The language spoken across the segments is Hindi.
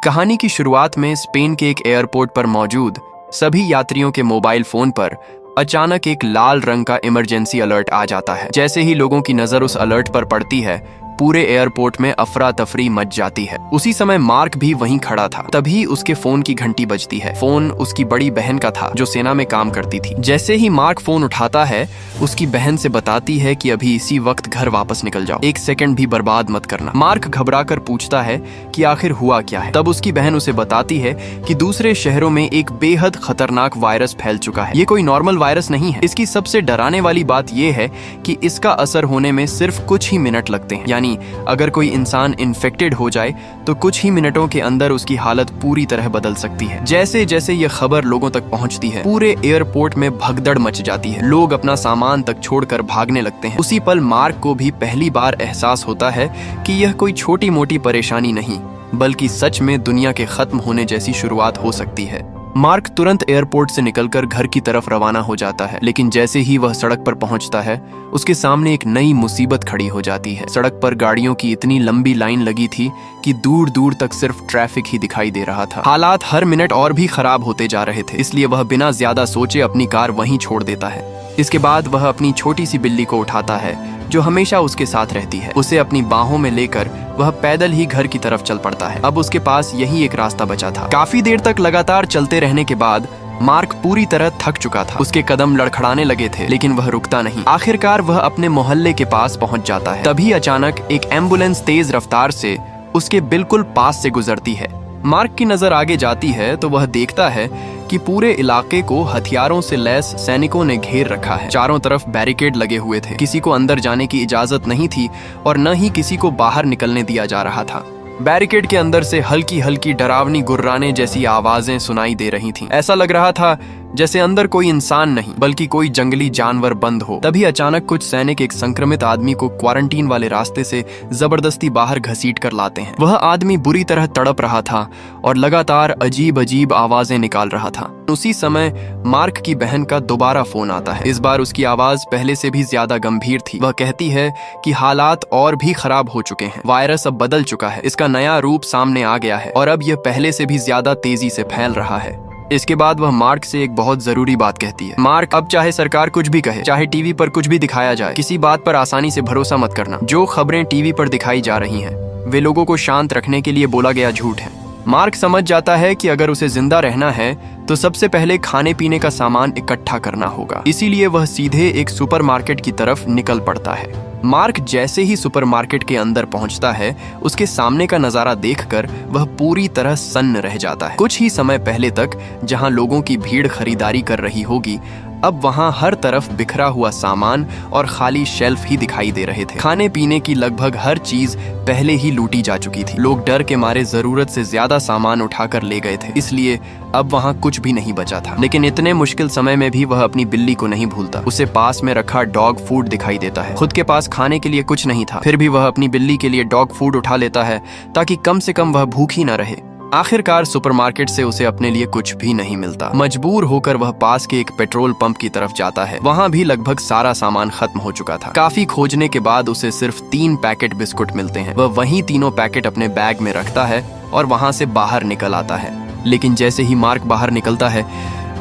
कहानी की शुरुआत में स्पेन के एक एयरपोर्ट पर मौजूद सभी यात्रियों के मोबाइल फोन पर अचानक एक लाल रंग का इमरजेंसी अलर्ट आ जाता है। जैसे ही लोगों की नजर उस अलर्ट पर पड़ती है, पूरे एयरपोर्ट में अफरा तफरी मच जाती है। उसी समय मार्क भी वहीं खड़ा था। तभी उसके फोन की घंटी बजती है। फोन उसकी बड़ी बहन का था जो सेना में काम करती थी। जैसे ही मार्क फोन उठाता है, उसकी बहन से बताती है कि अभी इसी वक्त घर वापस निकल जाओ, एक सेकंड भी बर्बाद मत करना। मार्क घबराकर पूछता है कि आखिर हुआ क्या है। तब उसकी बहन उसे बताती है कि दूसरे शहरों में एक बेहद खतरनाक वायरस फैल चुका है। ये कोई नॉर्मल वायरस नहीं है। इसकी सबसे डराने वाली बात यह है कि इसका असर होने में सिर्फ कुछ ही मिनट लगते हैं। अगर कोई इंसान इन्फेक्टेड हो जाए तो कुछ ही मिनटों के अंदर उसकी हालत पूरी तरह बदल सकती है। जैसे जैसे यह खबर लोगों तक पहुंचती है, पूरे एयरपोर्ट में भगदड़ मच जाती है। लोग अपना सामान तक छोड़कर भागने लगते हैं। उसी पल मार्क को भी पहली बार एहसास होता है कि यह कोई छोटी मोटी परेशानी नहीं, बल्कि सच में दुनिया के खत्म होने जैसी शुरुआत हो सकती है। मार्क तुरंत एयरपोर्ट से निकलकर घर की तरफ रवाना हो जाता है, लेकिन जैसे ही वह सड़क पर पहुंचता है, उसके सामने एक नई मुसीबत खड़ी हो जाती है। सड़क पर गाड़ियों की इतनी लंबी लाइन लगी थी कि दूर दूर तक सिर्फ ट्रैफिक ही दिखाई दे रहा था। हालात हर मिनट और भी खराब होते जा रहे थे, इसलिए वह बिना ज्यादा सोचे अपनी कार वहीं छोड़ देता है। इसके बाद वह अपनी छोटी सी बिल्ली को उठाता है जो हमेशा उसके साथ रहती है। उसे अपनी बाहों में लेकर वह पैदल ही घर की तरफ चल पड़ता है। अब उसके पास यही एक रास्ता बचा था। काफी देर तक लगातार चलते रहने के बाद मार्क पूरी तरह थक चुका था। उसके कदम लड़खड़ाने लगे थे, लेकिन वह रुकता नहीं। आखिरकार वह अपने मोहल्ले के पास पहुंच जाता है। तभी अचानक एक एम्बुलेंस तेज रफ्तार से उसके बिल्कुल पास से गुजरती है। मार्क की नजर आगे जाती है तो वह देखता है कि पूरे इलाके को हथियारों से लैस सैनिकों ने घेर रखा है। चारों तरफ बैरिकेड लगे हुए थे। किसी को अंदर जाने की इजाजत नहीं थी और न ही किसी को बाहर निकलने दिया जा रहा था। बैरिकेड के अंदर से हल्की हल्की डरावनी गुर्राने जैसी आवाजें सुनाई दे रही थीं। ऐसा लग रहा था जैसे अंदर कोई इंसान नहीं बल्कि कोई जंगली जानवर बंद हो। तभी अचानक कुछ सैनिक एक संक्रमित आदमी को क्वारंटीन वाले रास्ते से जबरदस्ती बाहर घसीट कर लाते हैं। वह आदमी बुरी तरह तड़प रहा था और लगातार अजीब अजीब आवाजें निकाल रहा था। उसी समय मार्क की बहन का दोबारा फोन आता है। इस बार उसकी आवाज पहले से भी ज्यादा गंभीर थी। वह कहती है कि हालात और भी खराब हो चुके हैं। वायरस अब बदल चुका है। इसका नया रूप सामने आ गया है और अब यह पहले से भी ज्यादा तेजी से फैल रहा है। इसके बाद वह मार्क से एक बहुत जरूरी बात कहती है। मार्क, अब चाहे सरकार कुछ भी कहे, चाहे टीवी पर कुछ भी दिखाया जाए, किसी बात पर आसानी से भरोसा मत करना। जो खबरें टीवी पर दिखाई जा रही हैं, वे लोगों को शांत रखने के लिए बोला गया झूठ है। मार्क समझ जाता है कि अगर उसे जिंदा रहना है तो सबसे पहले खाने पीने का सामान इकट्ठा करना होगा। इसीलिए वह सीधे एक सुपरमार्केट की तरफ निकल पड़ता है। मार्क जैसे ही सुपरमार्केट के अंदर पहुंचता है, उसके सामने का नजारा देखकर वह पूरी तरह सन्न रह जाता है। कुछ ही समय पहले तक जहां लोगों की भीड़ खरीदारी कर रही होगी, अब वहां हर तरफ बिखरा हुआ सामान और खाली शेल्फ ही दिखाई दे रहे थे। खाने पीने की लगभग हर चीज पहले ही लूटी जा चुकी थी। लोग डर के मारे जरूरत से ज्यादा सामान उठाकर ले गए थे, इसलिए अब वहां कुछ भी नहीं बचा था। लेकिन इतने मुश्किल समय में भी वह अपनी बिल्ली को नहीं भूलता। उसे पास में रखा डॉग फूड दिखाई देता है। खुद के पास खाने के लिए कुछ नहीं था, फिर भी वह अपनी बिल्ली के लिए डॉग फूड उठा लेता है ताकि कम से कम वह भूखी न रहे। आखिरकार सुपरमार्केट से उसे अपने लिए कुछ भी नहीं मिलता। मजबूर होकर वह पास के एक पेट्रोल पंप की तरफ जाता है। वहां भी लगभग सारा सामान खत्म हो चुका था। काफी खोजने के बाद उसे सिर्फ 3 पैकेट बिस्कुट मिलते हैं। वह वही तीनों पैकेट अपने बैग में रखता है और वहां से बाहर निकल आता है। लेकिन जैसे ही मार्क बाहर निकलता है,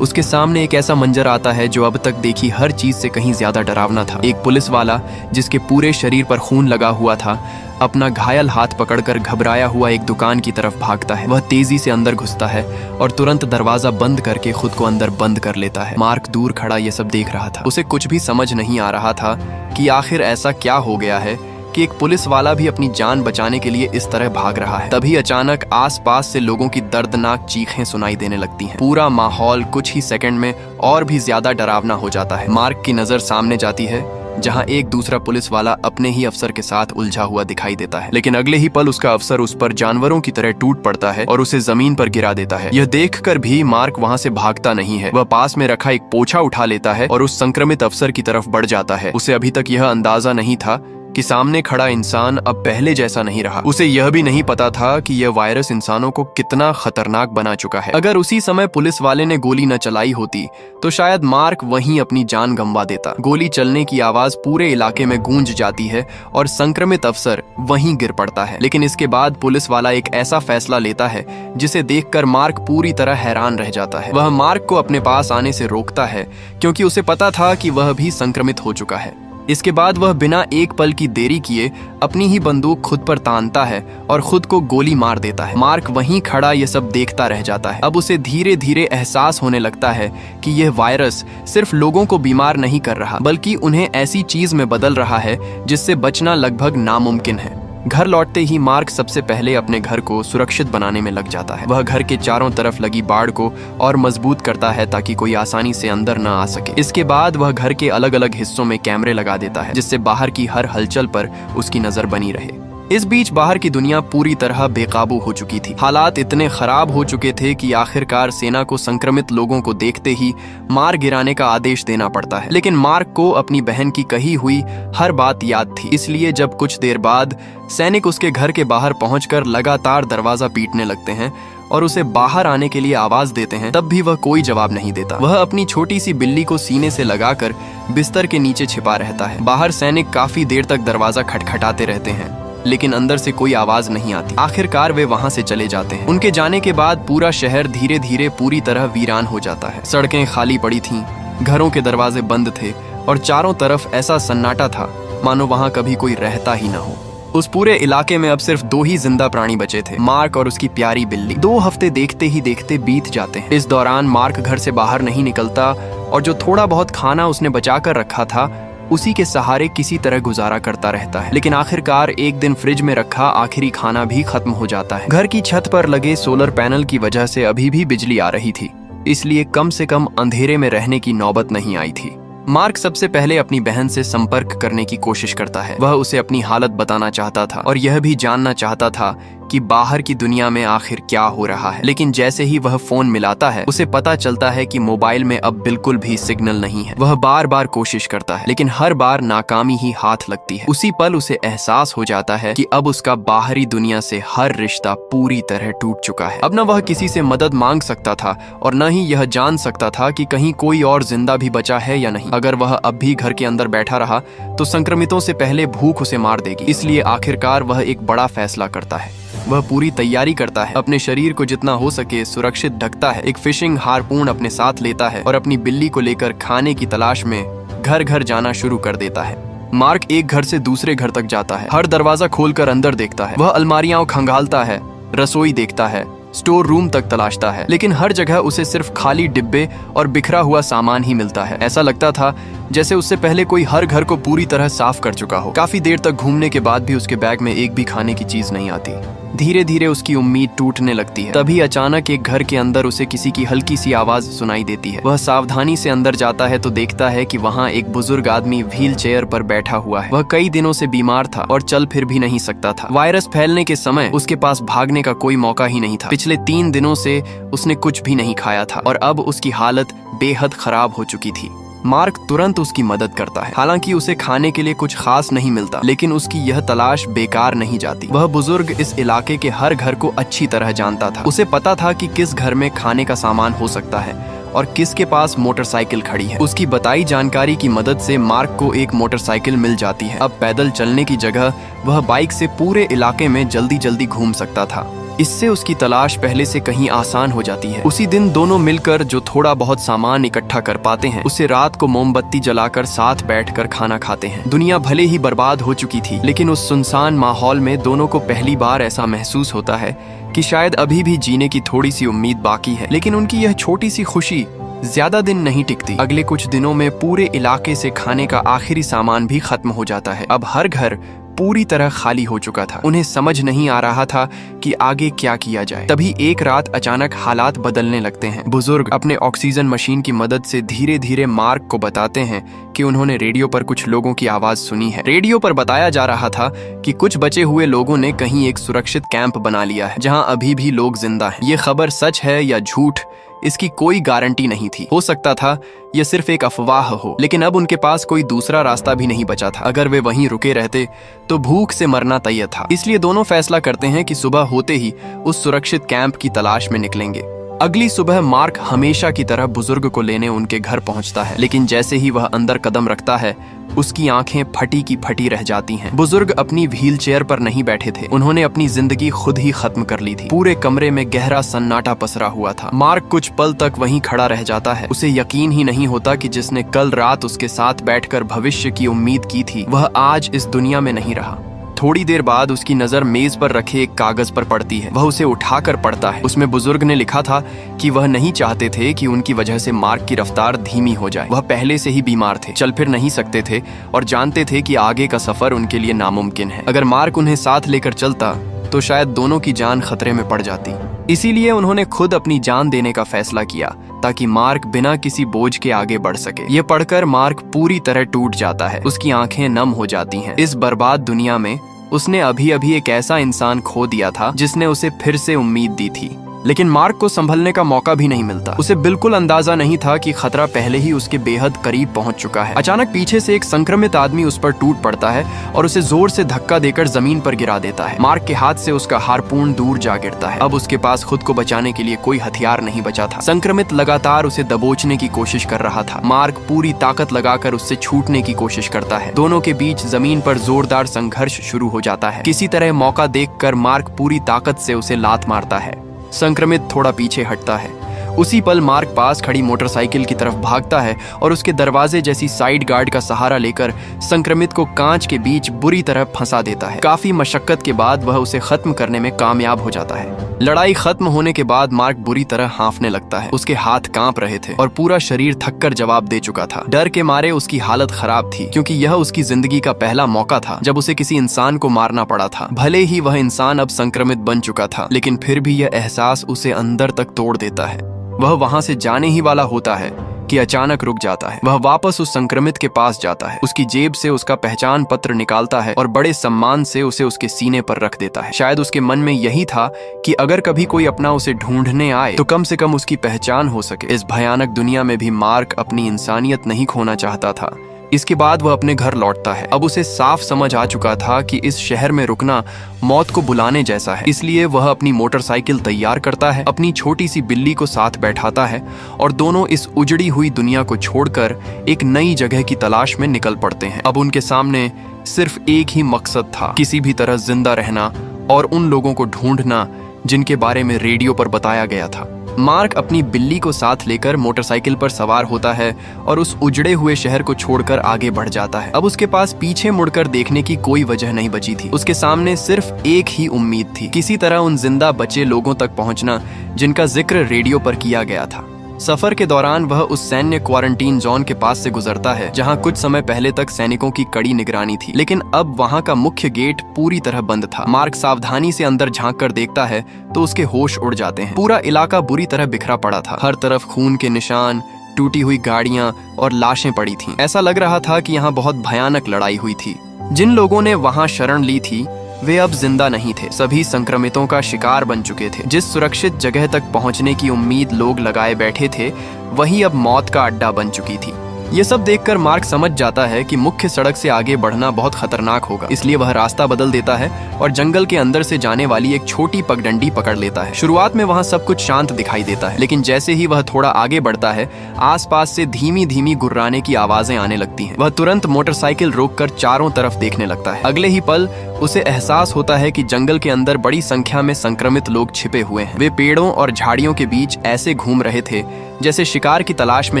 उसके सामने एक ऐसा मंजर आता है जो अब तक देखी हर चीज से कहीं ज्यादा डरावना था। एक पुलिस वाला जिसके पूरे शरीर पर खून लगा हुआ था, अपना घायल हाथ पकड़कर घबराया हुआ एक दुकान की तरफ भागता है। वह तेजी से अंदर घुसता है और तुरंत दरवाजा बंद करके खुद को अंदर बंद कर लेता है। मार्क दूर खड़ा ये सब देख रहा था। उसे कुछ भी समझ नहीं आ रहा था कि आखिर ऐसा क्या हो गया है कि एक पुलिस वाला भी अपनी जान बचाने के लिए इस तरह भाग रहा है। तभी अचानक आसपास से लोगों की दर्दनाक चीखें सुनाई देने लगती हैं। पूरा माहौल कुछ ही सेकंड में और भी ज्यादा डरावना हो जाता है। मार्क की नजर सामने जाती है जहां एक दूसरा पुलिस वाला अपने ही अफसर के साथ उलझा हुआ दिखाई देता है। लेकिन अगले ही पल उसका अफसर उस पर जानवरों की तरह टूट पड़ता है और उसे जमीन पर गिरा देता है। यह देखकर भी मार्क वहां से भागता नहीं है। वह पास में रखा एक पोछा उठा लेता है और उस संक्रमित अफसर की तरफ बढ़ जाता है। उसे अभी तक यह अंदाजा नहीं था कि सामने खड़ा इंसान अब पहले जैसा नहीं रहा। उसे यह भी नहीं पता था कि यह वायरस इंसानों को कितना खतरनाक बना चुका है। अगर उसी समय पुलिस वाले ने गोली न चलाई होती तो शायद मार्क वहीं अपनी जान गंवा देता। गोली चलने की आवाज पूरे इलाके में गूंज जाती है और संक्रमित अफसर वहीं गिर पड़ता है। लेकिन इसके बाद पुलिस वाला एक ऐसा फैसला लेता है जिसे देखकर मार्क पूरी तरह हैरान रह जाता है। वह मार्क को अपने पास आने से रोकता है क्योंकि उसे पता था कि वह भी संक्रमित हो चुका है। इसके बाद वह बिना एक पल की देरी किए अपनी ही बंदूक खुद पर तानता है और खुद को गोली मार देता है। मार्क वहीं खड़ा यह सब देखता रह जाता है। अब उसे धीरे धीरे एहसास होने लगता है कि यह वायरस सिर्फ लोगों को बीमार नहीं कर रहा बल्कि उन्हें ऐसी चीज में बदल रहा है जिससे बचना लगभग नामुमकिन है। घर लौटते ही मार्क सबसे पहले अपने घर को सुरक्षित बनाने में लग जाता है। वह घर के चारों तरफ लगी बाड़ को और मजबूत करता है ताकि कोई आसानी से अंदर न आ सके। इसके बाद वह घर के अलग अलग हिस्सों में कैमरे लगा देता है जिससे बाहर की हर हलचल पर उसकी नजर बनी रहे। इस बीच बाहर की दुनिया पूरी तरह बेकाबू हो चुकी थी। हालात इतने खराब हो चुके थे कि आखिरकार सेना को संक्रमित लोगों को देखते ही मार गिराने का आदेश देना पड़ता है। लेकिन मार्क को अपनी बहन की कही हुई हर बात याद थी, इसलिए जब कुछ देर बाद सैनिक उसके घर के बाहर पहुंचकर लगातार दरवाजा पीटने लगते हैं और उसे बाहर आने के लिए आवाज देते हैं, तब भी वह कोई जवाब नहीं देता। वह अपनी छोटी सी बिल्ली को सीने से लगाकर बिस्तर के नीचे छिपा रहता है। बाहर सैनिक काफी देर तक दरवाजा खटखटाते रहते हैं लेकिन अंदर से कोई आवाज नहीं आती। आखिरकार वे वहां से चले जाते हैं। उनके जाने के बाद पूरा शहर धीरे धीरे पूरी तरह वीरान हो जाता है। सड़कें खाली पड़ी थीं, घरों के दरवाजे बंद थे और चारों तरफ ऐसा सन्नाटा था मानो वहां कभी कोई रहता ही ना हो। उस पूरे इलाके में अब सिर्फ 2 ही जिंदा प्राणी बचे थे, मार्क और उसकी प्यारी बिल्ली। 2 हफ्ते देखते ही देखते बीत जाते हैं। इस दौरान मार्क घर से बाहर नहीं निकलता और जो थोड़ा बहुत खाना उसने बचा कर रखा था उसी के सहारे किसी तरह गुजारा करता रहता है। लेकिन आखिरकार एक दिन फ्रिज में रखा आखिरी खाना भी खत्म हो जाता है। घर की छत पर लगे सोलर पैनल की वजह से अभी भी बिजली आ रही थी, इसलिए कम से कम अंधेरे में रहने की नौबत नहीं आई थी। मार्क सबसे पहले अपनी बहन से संपर्क करने की कोशिश करता है। वह उसे अपनी हालत बताना चाहता था और यह भी जानना चाहता था कि बाहर की दुनिया में आखिर क्या हो रहा है। लेकिन जैसे ही वह फोन मिलाता है उसे पता चलता है कि मोबाइल में अब बिल्कुल भी सिग्नल नहीं है। वह बार बार कोशिश करता है लेकिन हर बार नाकामी ही हाथ लगती है। उसी पल उसे एहसास हो जाता है कि अब उसका बाहरी दुनिया से हर रिश्ता पूरी तरह टूट चुका है। अब न वह किसी से मदद मांग सकता था और न ही यह जान सकता था कि कहीं कोई और जिंदा भी बचा है या नहीं। अगर वह अब भी घर के अंदर बैठा रहा तो संक्रमितों से पहले भूख उसे मार देगी। इसलिए आखिरकार वह एक बड़ा फैसला करता है। वह पूरी तैयारी करता है, अपने शरीर को जितना हो सके सुरक्षित ढकता है, एक फिशिंग हार्पून अपने साथ लेता है और अपनी बिल्ली को लेकर खाने की तलाश में घर घर जाना शुरू कर देता है। मार्क एक घर से दूसरे घर तक जाता है, हर दरवाजा खोलकर अंदर देखता है। वह अलमारियां खंगालता है, रसोई देखता है, स्टोर रूम तक तलाशता है, लेकिन हर जगह उसे सिर्फ खाली डिब्बे और बिखरा हुआ सामान ही मिलता है। ऐसा लगता था जैसे उससे पहले कोई हर घर को पूरी तरह साफ कर चुका हो। काफी देर तक घूमने के बाद भी उसके बैग में एक भी खाने की चीज नहीं आती। धीरे धीरे उसकी उम्मीद टूटने लगती है। तभी अचानक एक घर के अंदर उसे किसी की हल्की सी आवाज सुनाई देती है। वह सावधानी से अंदर जाता है तो देखता है कि वहाँ एक बुजुर्ग आदमी व्हील चेयर पर बैठा हुआ है। वह कई दिनों से बीमार था और चल फिर भी नहीं सकता था। वायरस फैलने के समय उसके पास भागने का कोई मौका ही नहीं था। पिछले 3 दिनों से उसने कुछ भी नहीं खाया था और अब उसकी हालत बेहद खराब हो चुकी थी। मार्क तुरंत उसकी मदद करता है। हालांकि उसे खाने के लिए कुछ खास नहीं मिलता, लेकिन उसकी यह तलाश बेकार नहीं जाती। वह बुजुर्ग इस इलाके के हर घर को अच्छी तरह जानता था। उसे पता था कि किस घर में खाने का सामान हो सकता है और किसके पास मोटरसाइकिल खड़ी है। उसकी बताई जानकारी की मदद से मार्क को एक मोटरसाइकिल मिल जाती है। अब पैदल चलने की जगह वह बाइक से पूरे इलाके में जल्दी जल्दी घूम सकता था। इससे उसकी तलाश पहले से कहीं आसान हो जाती है। उसी दिन दोनों मिलकर जो थोड़ा बहुत सामान इकट्ठा कर पाते हैं उसे रात को मोमबत्ती जलाकर साथ बैठकर खाना खाते हैं। दुनिया भले ही बर्बाद हो चुकी थी, लेकिन उस सुनसान माहौल में दोनों को पहली बार ऐसा महसूस होता है कि शायद अभी भी जीने की थोड़ी सी उम्मीद बाकी है। लेकिन उनकी यह छोटी सी खुशी ज्यादा दिन नहीं टिकती। अगले कुछ दिनों में पूरे इलाके से खाने का आखिरी सामान भी खत्म हो जाता है। अब हर घर पूरी तरह खाली हो चुका था। उन्हें समझ नहीं आ रहा था कि आगे क्या किया जाए। तभी एक रात अचानक हालात बदलने लगते हैं। बुजुर्ग अपने ऑक्सीजन मशीन की मदद से धीरे धीरे मार्क को बताते हैं कि उन्होंने रेडियो पर कुछ लोगों की आवाज सुनी है। रेडियो पर बताया जा रहा था कि कुछ बचे हुए लोगों ने कहीं एक सुरक्षित कैंप बना लिया है जहां अभी भी लोग जिंदा हैं। ये खबर सच है या झूठ इसकी कोई गारंटी नहीं थी। हो सकता था यह सिर्फ एक अफवाह हो, लेकिन अब उनके पास कोई दूसरा रास्ता भी नहीं बचा था। अगर वे वहीं रुके रहते तो भूख से मरना तय था। इसलिए दोनों फैसला करते हैं कि सुबह होते ही उस सुरक्षित कैंप की तलाश में निकलेंगे। अगली सुबह मार्क हमेशा की तरह बुजुर्ग को लेने उनके घर पहुंचता है, लेकिन जैसे ही वह अंदर कदम रखता है उसकी आंखें फटी की फटी रह जाती हैं। बुजुर्ग अपनी व्हील चेयर पर नहीं बैठे थे, उन्होंने अपनी जिंदगी खुद ही खत्म कर ली थी। पूरे कमरे में गहरा सन्नाटा पसरा हुआ था। मार्क कुछ पल तक वहीं खड़ा रह जाता है। उसे यकीन ही नहीं होता कि जिसने कल रात उसके साथ बैठकर भविष्य की उम्मीद की थी वह आज इस दुनिया में नहीं रहा। थोड़ी देर बाद उसकी नजर मेज पर रखे एक कागज पर पड़ती है। वह उसे उठाकर पढ़ता है। उसमें बुजुर्ग ने लिखा था कि वह नहीं चाहते थे कि उनकी वजह से मार्क की रफ्तार धीमी हो जाए। वह पहले से ही बीमार थे, चल फिर नहीं सकते थे और जानते थे कि आगे का सफर उनके लिए नामुमकिन है। अगर मार्क उन्हें साथ लेकर चलता तो शायद दोनों की जान खतरे में पड़ जाती। इसीलिए उन्होंने खुद अपनी जान देने का फैसला किया ताकि मार्क बिना किसी बोझ के आगे बढ़ सके। ये पढ़कर मार्क पूरी तरह टूट जाता है। उसकी आंखें नम हो जाती हैं। इस बर्बाद दुनिया में उसने अभी अभी एक ऐसा इंसान खो दिया था जिसने उसे फिर से उम्मीद दी थी, लेकिन मार्क को संभलने का मौका भी नहीं मिलता। उसे बिल्कुल अंदाजा नहीं था कि खतरा पहले ही उसके बेहद करीब पहुंच चुका है। अचानक पीछे से एक संक्रमित आदमी उस पर टूट पड़ता है और उसे जोर से धक्का देकर जमीन पर गिरा देता है। मार्क के हाथ से उसका हारपून दूर जा गिरता है। अब उसके पास खुद को बचाने के लिए कोई हथियार नहीं बचा था। संक्रमित लगातार उसे दबोचने की कोशिश कर रहा था। मार्क पूरी ताकत लगाकर उससे छूटने की कोशिश करता है। दोनों के बीच जमीन पर जोरदार संघर्ष शुरू हो जाता है। किसी तरह मौका देखकर मार्क पूरी ताकत से उसे लात मारता है। संक्रमित थोड़ा पीछे हटता है। उसी पल मार्क पास खड़ी मोटरसाइकिल की तरफ भागता है और उसके दरवाजे जैसी साइड गार्ड का सहारा लेकर संक्रमित को कांच के बीच बुरी तरह फंसा देता है। काफी मशक्कत के बाद वह उसे खत्म करने में कामयाब हो जाता है। लड़ाई खत्म होने के बाद मार्क बुरी तरह हांफने लगता है। उसके हाथ कांप रहे थे और पूरा शरीर थककर जवाब दे चुका था। डर के मारे उसकी हालत खराब थी, क्योंकि यह उसकी जिंदगी का पहला मौका था जब उसे किसी इंसान को मारना पड़ा था। भले ही वह इंसान अब संक्रमित बन चुका था, लेकिन फिर भी यह एहसास उसे अंदर तक तोड़ देता है। वह वहां से जाने ही वाला होता है कि अचानक रुक जाता है। वह वापस उस संक्रमित के पास जाता है, उसकी जेब से उसका पहचान पत्र निकालता है और बड़े सम्मान से उसे उसके सीने पर रख देता है। शायद उसके मन में यही था कि अगर कभी कोई अपना उसे ढूंढने आए तो कम से कम उसकी पहचान हो सके। इस भयानक दुनिया में भी मार्क अपनी इंसानियत नहीं खोना चाहता था। इसके बाद वह अपने घर लौटता है। अब उसे साफ समझ आ चुका था कि इस शहर में रुकना मौत को बुलाने जैसा है। इसलिए वह अपनी मोटरसाइकिल तैयार करता है, अपनी छोटी सी बिल्ली को साथ बैठाता है और दोनों इस उजड़ी हुई दुनिया को छोड़कर एक नई जगह की तलाश में निकल पड़ते हैं। अब उनके सामने सिर्फ एक ही मकसद था, किसी भी तरह जिंदा रहना और उन लोगों को ढूंढना जिनके बारे में रेडियो पर बताया गया था। मार्क अपनी बिल्ली को साथ लेकर मोटरसाइकिल पर सवार होता है और उस उजड़े हुए शहर को छोड़कर आगे बढ़ जाता है। अब उसके पास पीछे मुड़कर देखने की कोई वजह नहीं बची थी। उसके सामने सिर्फ एक ही उम्मीद थी, किसी तरह उन जिंदा बचे लोगों तक पहुंचना जिनका जिक्र रेडियो पर किया गया था। सफर के दौरान वह उस सैन्य क्वारंटीन जोन के पास से गुजरता है जहां कुछ समय पहले तक सैनिकों की कड़ी निगरानी थी, लेकिन अब वहां का मुख्य गेट पूरी तरह बंद था। मार्क सावधानी से अंदर झांक कर देखता है तो उसके होश उड़ जाते हैं। पूरा इलाका बुरी तरह बिखरा पड़ा था। हर तरफ खून के निशान, टूटी हुई गाड़ियां और लाशें पड़ी थीं। ऐसा लग रहा था कि यहाँ बहुत भयानक लड़ाई हुई थी। जिन लोगों ने वहां शरण ली थी वे अब जिंदा नहीं थे। सभी संक्रमितों का शिकार बन चुके थे। जिस सुरक्षित जगह तक पहुंचने की उम्मीद लोग लगाए बैठे थे, वही अब मौत का अड्डा बन चुकी थी। ये सब देखकर मार्क समझ जाता है कि मुख्य सड़क से आगे बढ़ना बहुत खतरनाक होगा। इसलिए वह रास्ता बदल देता है और जंगल के अंदर से जाने वाली एक छोटी पगडंडी पकड़ लेता है। शुरुआत में वहाँ सब कुछ शांत दिखाई देता है, लेकिन जैसे ही वह थोड़ा आगे बढ़ता है, आसपास से धीमी धीमी गुर्राने की आवाजें आने लगती हैं। वह तुरंत मोटरसाइकिल रोककर चारों तरफ देखने लगता है। अगले ही पल उसे एहसास होता है कि जंगल के अंदर बड़ी संख्या में संक्रमित लोग छिपे हुए हैं। वे पेड़ों और झाड़ियों के बीच ऐसे घूम रहे थे जैसे शिकार की तलाश में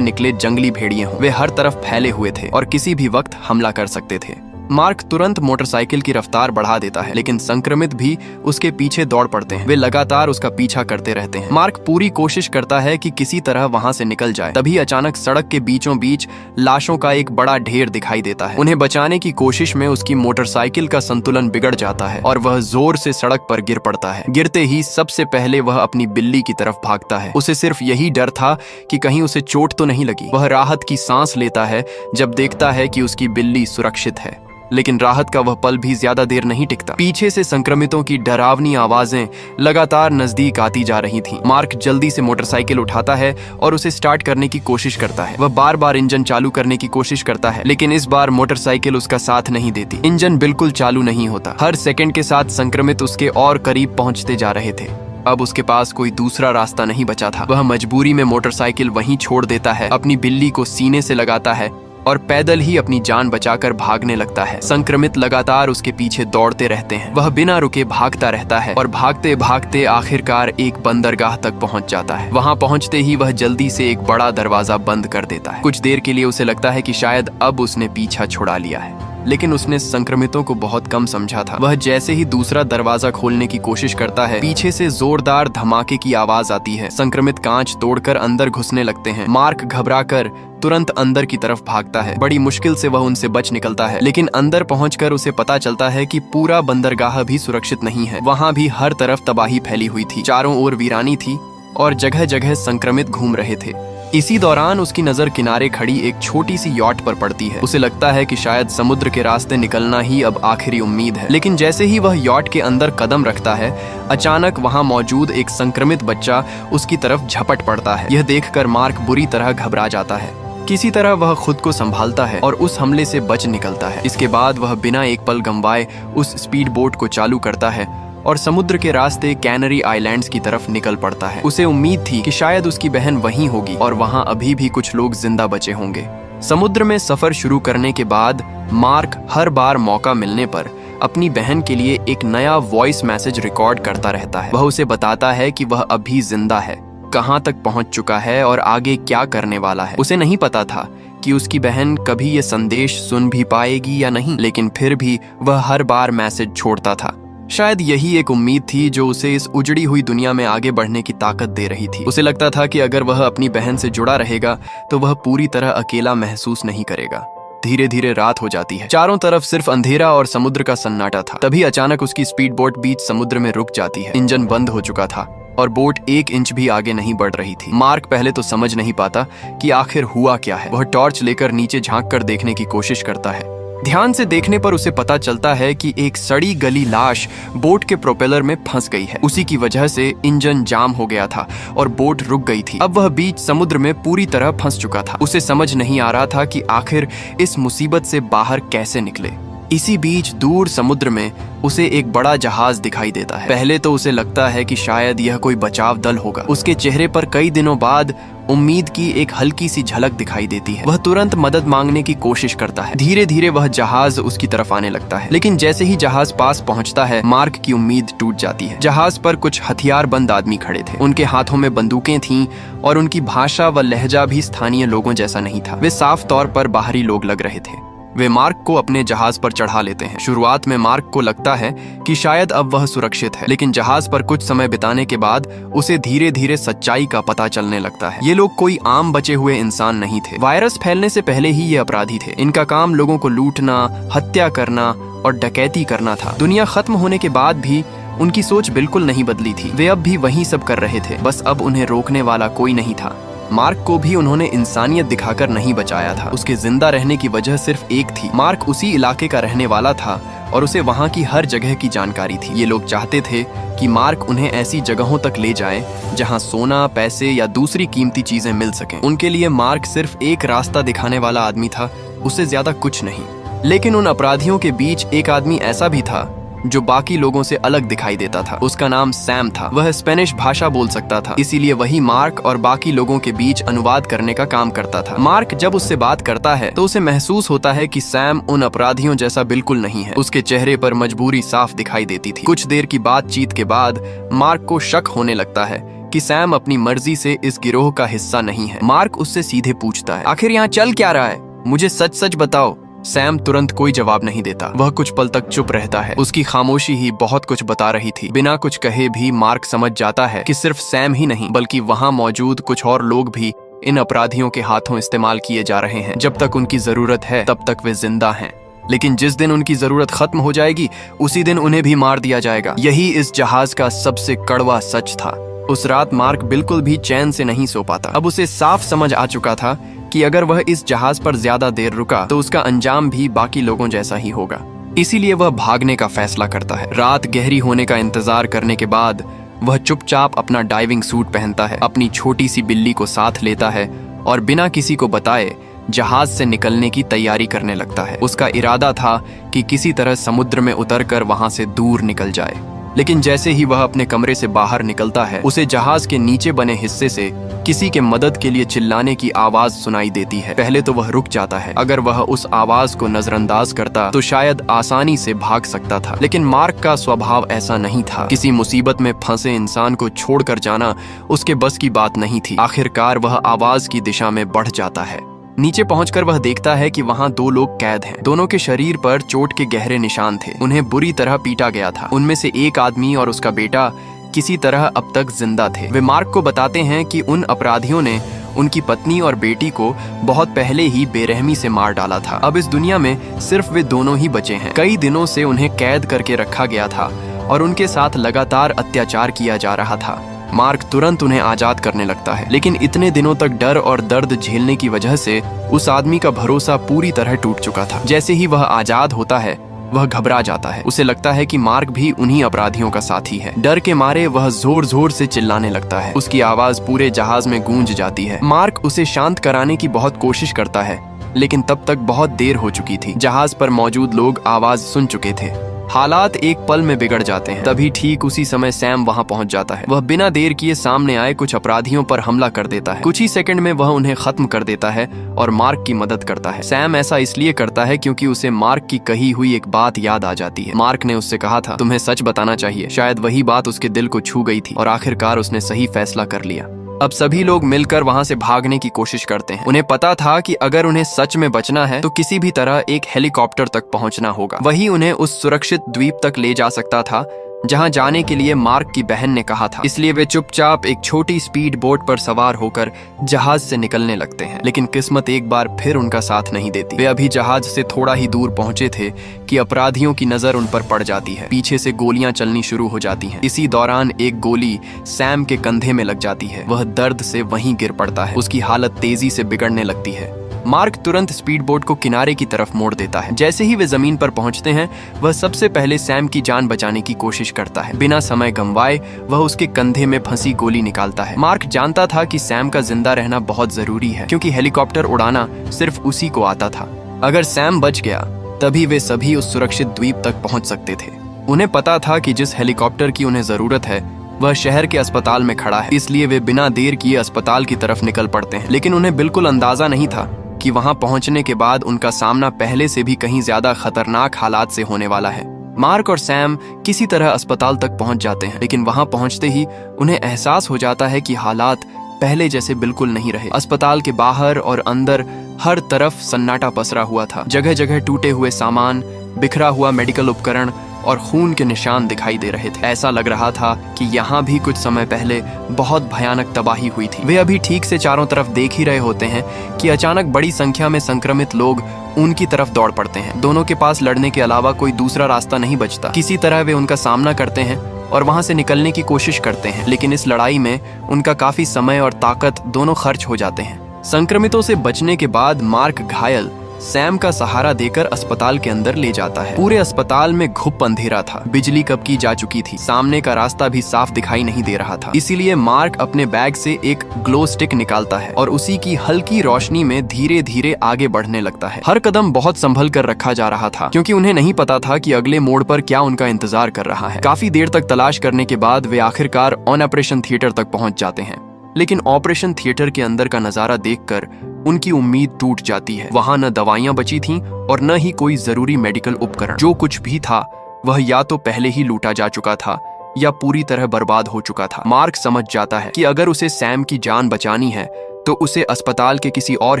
निकले जंगली भेड़िए हों। वे हर तरफ फैले हुए थे और किसी भी वक्त हमला कर सकते थे। मार्क तुरंत मोटरसाइकिल की रफ्तार बढ़ा देता है, लेकिन संक्रमित भी उसके पीछे दौड़ पड़ते हैं। वे लगातार उसका पीछा करते रहते हैं। मार्क पूरी कोशिश करता है कि किसी तरह वहां से निकल जाए। तभी अचानक सड़क के बीचों बीच लाशों का एक बड़ा ढेर दिखाई देता है। उन्हें बचाने की कोशिश में उसकी मोटरसाइकिल का संतुलन बिगड़ जाता है और वह जोर से सड़क पर गिर पड़ता है। गिरते ही सबसे पहले वह अपनी बिल्ली की तरफ भागता है। उसे सिर्फ यही डर था कि कहीं उसे चोट तो नहीं लगी। वह राहत की सांस लेता है जब देखता है कि उसकी बिल्ली सुरक्षित है। लेकिन राहत का वह पल भी ज्यादा देर नहीं टिकता। पीछे से संक्रमितों की डरावनी आवाजें लगातार नजदीक आती जा रही थीं। मार्क जल्दी से मोटरसाइकिल उठाता है और उसे स्टार्ट करने की कोशिश करता है। वह बार बार इंजन चालू करने की कोशिश करता है, लेकिन इस बार मोटरसाइकिल उसका साथ नहीं देती। इंजन बिल्कुल चालू नहीं होता। हर सेकंड के साथ संक्रमित उसके और करीब पहुंचते जा रहे थे। अब उसके पास कोई दूसरा रास्ता नहीं बचा था। वह मजबूरी में मोटरसाइकिल वहीं छोड़ देता है, अपनी बिल्ली को सीने से लगाता है और पैदल ही अपनी जान बचाकर भागने लगता है। संक्रमित लगातार उसके पीछे दौड़ते रहते हैं। वह बिना रुके भागता रहता है और भागते भागते आखिरकार एक बंदरगाह तक पहुंच जाता है। वहां पहुंचते ही वह जल्दी से एक बड़ा दरवाजा बंद कर देता है। कुछ देर के लिए उसे लगता है कि शायद अब उसने पीछा छुड़ा लिया है, लेकिन उसने संक्रमितों को बहुत कम समझा था। वह जैसे ही दूसरा दरवाजा खोलने की कोशिश करता है, पीछे से जोरदार धमाके की आवाज आती है। संक्रमित कांच तोड़कर अंदर घुसने लगते हैं। मार्क घबराकर तुरंत अंदर की तरफ भागता है। बड़ी मुश्किल से वह उनसे बच निकलता है, लेकिन अंदर पहुंचकर उसे पता चलता है कि पूरा बंदरगाह भी सुरक्षित नहीं है। वहां भी हर तरफ तबाही फैली हुई थी। चारों ओर वीरानी थी और जगह जगह संक्रमित घूम रहे थे। इसी दौरान उसकी नजर किनारे खड़ी एक छोटी सी यॉट पर पड़ती है। उसे लगता है कि शायद समुद्र के रास्ते निकलना ही अब आखिरी उम्मीद है, लेकिन जैसे ही वह यॉट के अंदर कदम रखता है, अचानक वहां मौजूद एक संक्रमित बच्चा उसकी तरफ झपट पड़ता है। यह देखकर मार्क बुरी तरह घबरा जाता है। किसी तरह वह खुद को संभालता है और उस हमले से बच निकलता है। इसके बाद वह बिना एक पल गंवाए उस स्पीड बोट को चालू करता है और समुद्र के रास्ते कैनरी आइलैंड्स की तरफ निकल पड़ता है। उसे उम्मीद थी कि शायद उसकी बहन वहीं होगी और वहां अभी भी कुछ लोग जिंदा बचे होंगे। समुद्र में सफर शुरू करने के बाद मार्क हर बार मौका मिलने पर अपनी बहन के लिए एक नया वॉइस मैसेज रिकॉर्ड करता रहता है। वह उसे बताता है कि वह अभी जिंदा है, कहां तक पहुंच चुका है और आगे क्या करने वाला है। उसे नहीं पता था कि उसकी बहन कभी ये संदेश सुन भी पाएगी या नहीं, लेकिन फिर भी वह हर बार मैसेज छोड़ता था। शायद यही एक उम्मीद थी जो उसे इस उजड़ी हुई दुनिया में आगे बढ़ने की ताकत दे रही थी। उसे लगता था कि अगर वह अपनी बहन से जुड़ा रहेगा तो वह पूरी तरह अकेला महसूस नहीं करेगा। धीरे धीरे रात हो जाती है। चारों तरफ सिर्फ अंधेरा और समुद्र का सन्नाटा था। तभी अचानक उसकी स्पीड बोट बीच समुद्र में रुक जाती है। इंजन बंद हो चुका था और बोट 1 इंच भी आगे नहीं बढ़ रही थी। मार्क पहले तो समझ नहीं पाता कि आखिर हुआ क्या है। वह टॉर्च लेकर नीचे झांक कर देखने की कोशिश करता है। ध्यान से देखने पर उसे पता चलता है कि एक सड़ी गली लाश बोट के प्रोपेलर में फंस गई है। उसी की वजह से इंजन जाम हो गया था और बोट रुक गई थी। अब वह बीच समुद्र में पूरी तरह फंस चुका था। उसे समझ नहीं आ रहा था कि आखिर इस मुसीबत से बाहर कैसे निकले। इसी बीच दूर समुद्र में उसे एक बड़ा जहाज दिखाई देता है। पहले तो उसे लगता है कि शायद यह कोई बचाव दल होगा। उसके चेहरे पर कई दिनों बाद उम्मीद की एक हल्की सी झलक दिखाई देती है। वह तुरंत मदद मांगने की कोशिश करता है। धीरे धीरे वह जहाज उसकी तरफ आने लगता है, लेकिन जैसे ही जहाज पास पहुंचता है, मार्क की उम्मीद टूट जाती है। जहाज पर कुछ हथियारबंद आदमी खड़े थे। उनके हाथों में बंदूकें थीं और उनकी भाषा व लहजा भी स्थानीय लोगों जैसा नहीं था। वे साफ तौर पर बाहरी लोग लग रहे थे। वे मार्क को अपने जहाज पर चढ़ा लेते हैं। शुरुआत में मार्क को लगता है कि शायद अब वह सुरक्षित है, लेकिन जहाज पर कुछ समय बिताने के बाद उसे धीरे धीरे सच्चाई का पता चलने लगता है। ये लोग कोई आम बचे हुए इंसान नहीं थे। वायरस फैलने से पहले ही ये अपराधी थे। इनका काम लोगों को लूटना, हत्या करना और डकैती करना था। दुनिया खत्म होने के बाद भी उनकी सोच बिल्कुल नहीं बदली थी। वे अब भी वही सब कर रहे थे, बस अब उन्हें रोकने वाला कोई नहीं था। मार्क को भी उन्होंने इंसानियत दिखाकर नहीं बचाया था। उसके जिंदा रहने की वजह सिर्फ एक थी। मार्क उसी इलाके का रहने वाला था और उसे वहां की हर जगह की जानकारी थी। ये लोग चाहते थे कि मार्क उन्हें ऐसी जगहों तक ले जाए जहां सोना, पैसे या दूसरी कीमती चीजें मिल सकें। उनके लिए मार्क सिर्फ एक रास्ता दिखाने वाला आदमी था, उससे ज्यादा कुछ नहीं। लेकिन उन अपराधियों के बीच एक आदमी ऐसा भी था जो बाकी लोगों से अलग दिखाई देता था। उसका नाम सैम था। वह स्पेनिश भाषा बोल सकता था, इसीलिए वही मार्क और बाकी लोगों के बीच अनुवाद करने का काम करता था। मार्क जब उससे बात करता है तो उसे महसूस होता है कि सैम उन अपराधियों जैसा बिल्कुल नहीं है। उसके चेहरे पर मजबूरी साफ दिखाई देती थी। कुछ देर की बातचीत के बाद मार्क को शक होने लगता है कि सैम अपनी मर्जी से इस गिरोह का हिस्सा नहीं है। मार्क उससे सीधे पूछता है, आखिर यहाँ चल क्या रहा है? मुझे सच सच बताओ। सैम तुरंत कोई जवाब नहीं देता। वह कुछ पल तक चुप रहता है। उसकी खामोशी ही बहुत कुछ बता रही थी। बिना कुछ कहे भी मार्क समझ जाता है कि सिर्फ सैम ही नहीं बल्कि वहां मौजूद कुछ और लोग भी इन अपराधियों के हाथों इस्तेमाल किए जा रहे हैं। जब तक उनकी जरूरत है तब तक वे जिंदा हैं, लेकिन जिस दिन उनकी जरूरत खत्म हो जाएगी उसी दिन उन्हें भी मार दिया जाएगा। यही इस जहाज का सबसे कड़वा सच था। उस रात मार्क बिल्कुल भी चैन से नहीं सो पाता। अब उसे साफ समझ आ चुका था कि अगर वह इस जहाज पर ज्यादा देर रुका तो उसका अंजाम भी बाकी लोगों जैसा ही होगा। इसीलिए वह भागने का फैसला करता है। रात गहरी होने का इंतजार करने के बाद वह चुपचाप अपना डाइविंग सूट पहनता है, अपनी छोटी सी बिल्ली को साथ लेता है और बिना किसी को बताए जहाज से निकलने की तैयारी करने लगता है। उसका इरादा था कि किसी तरह समुद्र में उतरकर वहां से दूर निकल जाए। लेकिन जैसे ही वह अपने कमरे से बाहर निकलता है, उसे जहाज के नीचे बने हिस्से से किसी के मदद के लिए चिल्लाने की आवाज सुनाई देती है। पहले तो वह रुक जाता है। अगर वह उस आवाज को नजरअंदाज करता तो शायद आसानी से भाग सकता था, लेकिन मार्क का स्वभाव ऐसा नहीं था। किसी मुसीबत में फंसे इंसान को छोड़कर जाना उसके बस की बात नहीं थी। आखिरकार वह आवाज की दिशा में बढ़ जाता है। नीचे पहुंचकर वह देखता है कि वहां 2 लोग कैद हैं। दोनों के शरीर पर चोट के गहरे निशान थे। उन्हें बुरी तरह पीटा गया था। उनमें से एक आदमी और उसका बेटा किसी तरह अब तक जिंदा थे। वे मार्क को बताते हैं कि उन अपराधियों ने उनकी पत्नी और बेटी को बहुत पहले ही बेरहमी से मार डाला था। अब इस दुनिया में सिर्फ वे दोनों ही बचे हैं। कई दिनों से उन्हें कैद करके रखा गया था और उनके साथ लगातार अत्याचार किया जा रहा था। मार्क तुरंत उन्हें आजाद करने लगता है, लेकिन इतने दिनों तक डर और दर्द झेलने की वजह से उस आदमी का भरोसा पूरी तरह टूट चुका था। जैसे ही वह आजाद होता है, वह घबरा जाता है। उसे लगता है कि मार्क भी उन्हीं अपराधियों का साथी है। डर के मारे वह जोर जोर से चिल्लाने लगता है। उसकी आवाज पूरे जहाज में गूंज जाती है। मार्क उसे शांत कराने की बहुत कोशिश करता है, लेकिन तब तक बहुत देर हो चुकी थी। जहाज पर मौजूद लोग आवाज सुन चुके थे। हालात एक पल में बिगड़ जाते हैं। तभी ठीक उसी समय सैम वहां पहुंच जाता है। वह बिना देर किए सामने आए कुछ अपराधियों पर हमला कर देता है। कुछ ही सेकंड में वह उन्हें खत्म कर देता है और मार्क की मदद करता है। सैम ऐसा इसलिए करता है क्योंकि उसे मार्क की कही हुई एक बात याद आ जाती है। मार्क ने उससे कहा था, तुम्हें सच बताना चाहिए। शायद वही बात उसके दिल को छू गई थी और आखिरकार उसने सही फैसला कर लिया। अब सभी लोग मिलकर वहां से भागने की कोशिश करते हैं। उन्हें पता था कि अगर उन्हें सच में बचना है तो किसी भी तरह एक हेलीकॉप्टर तक पहुंचना होगा। वही उन्हें उस सुरक्षित द्वीप तक ले जा सकता था जहां जाने के लिए मार्क की बहन ने कहा था। इसलिए वे चुपचाप एक छोटी स्पीड बोट पर सवार होकर जहाज से निकलने लगते हैं। लेकिन किस्मत एक बार फिर उनका साथ नहीं देती। वे अभी जहाज से थोड़ा ही दूर पहुंचे थे कि अपराधियों की नजर उन पर पड़ जाती है। पीछे से गोलियां चलनी शुरू हो जाती हैं। इसी दौरान एक गोली सैम के कंधे में लग जाती है। वह दर्द से वहीं गिर पड़ता है। उसकी हालत तेजी से बिगड़ने लगती है। मार्क तुरंत स्पीड बोट को किनारे की तरफ मोड़ देता है। जैसे ही वे जमीन पर पहुंचते हैं, वह सबसे पहले सैम की जान बचाने की कोशिश करता है। बिना समय गंवाए वह उसके कंधे में फंसी गोली निकालता है। मार्क जानता था कि सैम का जिंदा रहना बहुत जरूरी है, क्योंकि हेलीकॉप्टर उड़ाना सिर्फ उसी को आता था। अगर सैम बच गया तभी वे सभी उस सुरक्षित द्वीप तक पहुंच सकते थे। उन्हें पता था कि जिस हेलीकॉप्टर की उन्हें जरूरत है वह शहर के अस्पताल में खड़ा है। इसलिए वे बिना देर किए अस्पताल की तरफ निकल पड़ते हैं। लेकिन उन्हें बिल्कुल अंदाजा नहीं था कि वहां पहुंचने के बाद उनका सामना पहले से भी कहीं ज्यादा खतरनाक हालात से होने वाला है। मार्क और सैम किसी तरह अस्पताल तक पहुंच जाते हैं, लेकिन वहां पहुंचते ही उन्हें एहसास हो जाता है कि हालात पहले जैसे बिल्कुल नहीं रहे। अस्पताल के बाहर और अंदर हर तरफ सन्नाटा पसरा हुआ था। जगह जगह टूटे हुए सामान, बिखरा हुआ मेडिकल उपकरण और खून के निशान दिखाई दे रहे थे। ऐसा लग रहा था कि यहाँ भी कुछ समय पहले बहुत भयानक तबाही हुई थी। वे अभी ठीक से चारों तरफ देख ही रहे होते हैं कि अचानक बड़ी संख्या में संक्रमित लोग उनकी तरफ दौड़ पड़ते हैं। दोनों के पास लड़ने के अलावा कोई दूसरा रास्ता नहीं बचता। किसी तरह वे उनका सामना करते हैं और वहां से निकलने की कोशिश करते हैं, लेकिन इस लड़ाई में उनका काफी समय और ताकत दोनों खर्च हो जाते हैं। संक्रमितों से बचने के बाद मार्क घायल सैम का सहारा देकर अस्पताल के अंदर ले जाता है। पूरे अस्पताल में घुप अंधेरा था। बिजली कब की जा चुकी थी। सामने का रास्ता भी साफ दिखाई नहीं दे रहा था। इसीलिए मार्क अपने बैग से एक ग्लो स्टिक निकालता है और उसी की हल्की रोशनी में धीरे धीरे आगे बढ़ने लगता है। हर कदम बहुत संभल कर रखा जा रहा था, क्योंकि उन्हें नहीं पता था कि अगले मोड़ पर क्या उनका इंतजार कर रहा है। काफी देर तक तलाश करने के बाद वे आखिरकार ऑन ऑपरेशन थिएटर तक पहुंच जाते हैं। लेकिन ऑपरेशन थिएटर के अंदर का नजारा देखकर उनकी उम्मीद टूट जाती है। वहां न दवाइयां बची थीं और न ही कोई जरूरी मेडिकल उपकरण। जो कुछ भी था वह या तो पहले ही लूटा जा चुका था या पूरी तरह बर्बाद हो चुका था। मार्क समझ जाता है कि अगर उसे सैम की जान बचानी है तो उसे अस्पताल के किसी और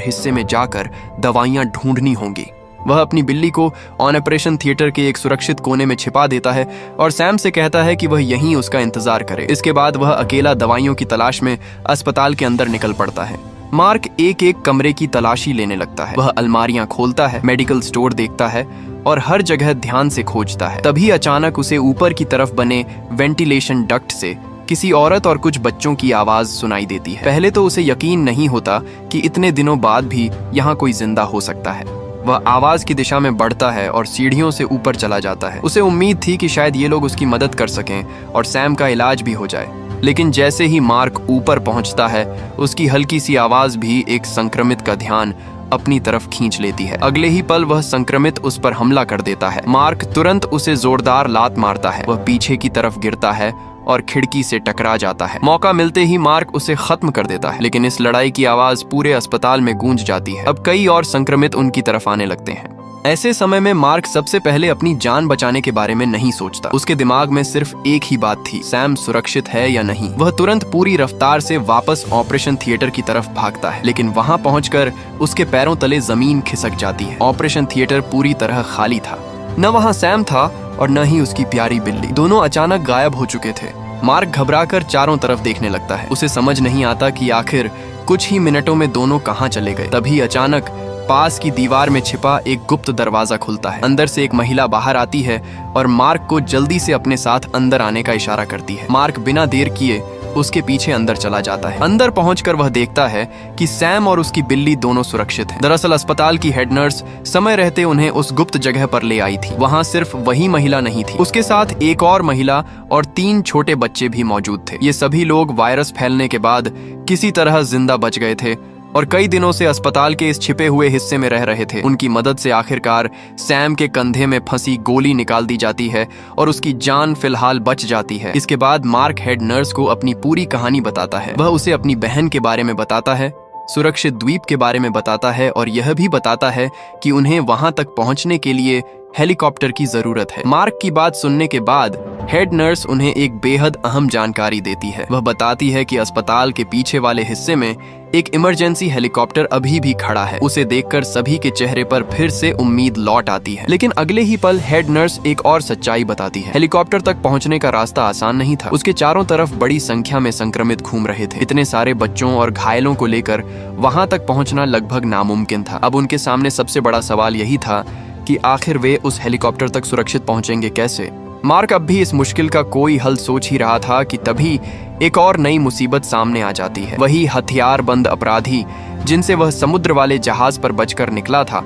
हिस्से में जाकर दवाइयां ढूंढनी होंगी। वह अपनी बिल्ली को ऑन ऑपरेशन थिएटर के एक सुरक्षित कोने में छिपा देता है और सैम से कहता है कि वह यहीं उसका इंतजार करे। इसके बाद वह अकेला दवाइयों की तलाश में अस्पताल के अंदर निकल पड़ता है। मार्क एक एक कमरे की तलाशी लेने लगता है। वह अलमारियां खोलता है, मेडिकल स्टोर देखता है और हर जगह ध्यान से खोजता है। तभी अचानक उसे ऊपर की तरफ बने वेंटिलेशन डक्ट से किसी औरत और कुछ बच्चों की आवाज सुनाई देती है। पहले तो उसे यकीन नहीं होता कि इतने दिनों बाद भी यहाँ कोई जिंदा हो सकता है। वह आवाज की दिशा में बढ़ता है और सीढ़ियों से ऊपर चला जाता है। उसे उम्मीद थी कि शायद ये लोग उसकी मदद कर सकें और सैम का इलाज भी हो जाए। लेकिन जैसे ही मार्क ऊपर पहुंचता है, उसकी हल्की सी आवाज भी एक संक्रमित का ध्यान अपनी तरफ खींच लेती है। अगले ही पल वह संक्रमित उस पर हमला कर देता है। मार्क तुरंत उसे जोरदार लात मारता है। वह पीछे की तरफ गिरता है और खिड़की से टकरा जाता है। मौका मिलते ही मार्क उसे खत्म कर देता है, लेकिन इस लड़ाई की आवाज पूरे अस्पताल में गूंज जाती है। अब कई और संक्रमित उनकी तरफ आने लगते हैं। ऐसे समय में मार्क सबसे पहले अपनी जान बचाने के बारे में नहीं सोचता। उसके दिमाग में सिर्फ एक ही बात थी, सैम सुरक्षित है या नहीं। वह तुरंत पूरी रफ्तार से वापस ऑपरेशन थिएटर की तरफ भागता है, लेकिन वहां पहुंचकर उसके पैरों तले जमीन खिसक जाती है। ऑपरेशन थिएटर पूरी तरह खाली था। न वहां सैम था और न ही उसकी प्यारी बिल्ली। दोनों अचानक गायब हो चुके थे। मार्क घबराकर चारों तरफ देखने लगता है। उसे समझ नहीं आता कि आखिर कुछ ही मिनटों में दोनों कहां चले गए। तभी अचानक पास की दीवार में छिपा एक गुप्त दरवाजा खुलता है। अंदर से एक महिला बाहर आती है और मार्क को जल्दी से अपने साथ अंदर आने का इशारा करती है। मार्क बिना देर किए उसके पीछे अंदर चला जाता है। अंदर पहुंचकर वह देखता है कि सैम और उसकी बिल्ली दोनों सुरक्षित हैं। दरअसल अस्पताल की हेड नर्स समय रहते उन्हें उस गुप्त जगह पर ले आई थी। वहां सिर्फ वही महिला नहीं थी, उसके साथ एक और महिला और 3 छोटे बच्चे भी मौजूद थे। ये सभी लोग वायरस फैलने के बाद किसी तरह जिंदा बच गए थे और कई दिनों से अस्पताल के इस छिपे हुए हिस्से में रह रहे थे। उनकी मदद से आखिरकार सैम के कंधे में फंसी गोली निकाल दी जाती है और उसकी जान फिलहाल बच जाती है। इसके बाद मार्क हेड नर्स को अपनी पूरी कहानी बताता है। वह उसे अपनी बहन के बारे में बताता है, सुरक्षित द्वीप के बारे में बताता है और यह भी बताता है कि उन्हें वहां तक पहुंचने के लिए हेलीकॉप्टर की जरूरत है। मार्क की बात सुनने के बाद हेड नर्स उन्हें एक बेहद अहम जानकारी देती है। वह बताती है कि अस्पताल के पीछे वाले हिस्से में एक इमरजेंसी हेलीकॉप्टर अभी भी खड़ा है। उसे देखकर सभी के चेहरे पर फिर से उम्मीद लौट आती है। लेकिन अगले ही पल हेड नर्स एक और सच्चाई बताती है। हेलीकॉप्टर तक पहुंचने का रास्ता आसान नहीं था। उसके चारों तरफ बड़ी संख्या में संक्रमित घूम रहे थे। इतने सारे बच्चों और घायलों को लेकर वहां तक पहुंचना लगभग नामुमकिन था। अब उनके सामने सबसे बड़ा सवाल यही था कि आखिर वे उस हेलीकॉप्टर तक सुरक्षित पहुंचेंगे कैसे। मार्क अब भी इस मुश्किल का कोई हल सोच ही रहा था कि तभी एक और नई मुसीबत सामने आ जाती है। वही हथियारबंद अपराधी जिनसे वह समुद्र वाले जहाज पर बचकर निकला था,